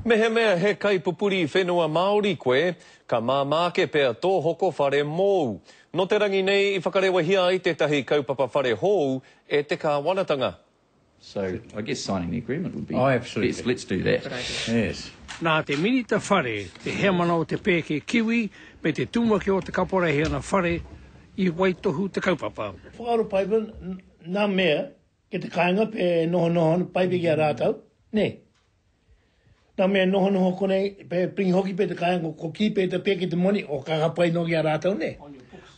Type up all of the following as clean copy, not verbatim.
Mehemea he kaipupuri whenua Māori koe, ka māmake pēr tō hoko whare mōu. No te rangi nei I whakarewa hia I tētahi kaupapa whare hou e te kāwanatanga. So I guess signing the agreement would be absolutely. Let's do that. Yes. Nā te minita whare, te hea mana o te pēke kiwi, me te tūmaki o te kaporehe ana whare, I waitohu te kaupapa. Whakaaro paipa, nā mea, ke te kāinga pē noho paipe ki a rātau, ne. Nā mea noho konei, pē pringi hoki pē te kāinga, ko ki pē te pēke te moni, o kakapai no ki a rātau, ne.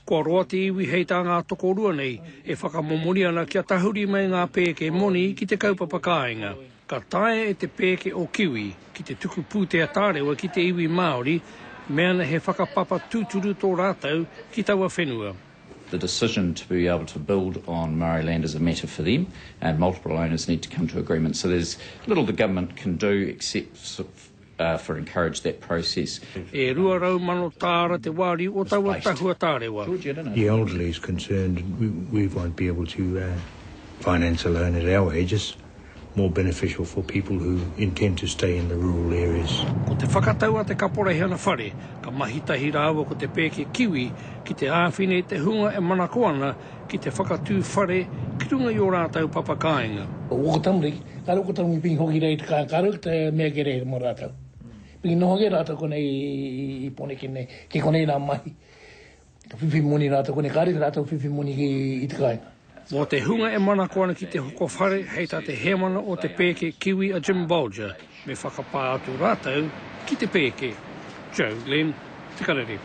Kua roa te iwi hei tā ngā tokorua nei, e whakamomori ana kia tahuri mai ngā pēke moni ki te kaupapa kāinga. Ka tae e te pēke o kiwi, ki te tuku pūtea tārewa ki te iwi Māori, meana he whakapapa tūturu tō rātau ki taua whenua. The decision to be able to build on Māori land is a matter for them, and multiple owners need to come to agreement. So there's little the government can do except for encourage that process. E rua rau mano tāra te wāri o taua tahua tārewa. The elderly is concerned we won't be able to finance a loan at our ages. More beneficial for people who intend to stay in the rural areas. Ko te whakatau a te kaporehe ana whare, ka mahitahi rāua ko te pēke kiwi, ki te āwhine te hunga e manako ana, ki te whakatū whare, ki runga I o rātau papa kāinga. Oko tamri, karo ko tamri pingi hoki rei te kāinga, karo te mea ke rei mo rātau. Pingi noho ke rātau kone I pone kene, ke kone nā mahi. Ka whiwhi moni rātau kone, kāre rātau whiwhi moni I te kāinga. Mō te hunga e manako ana ki te hoko whare, hei tā te hemana o te pēke kiwi a Jim Bolger, me whakapā atu rātau ki te pēke. Joe Lynn, Te Karere.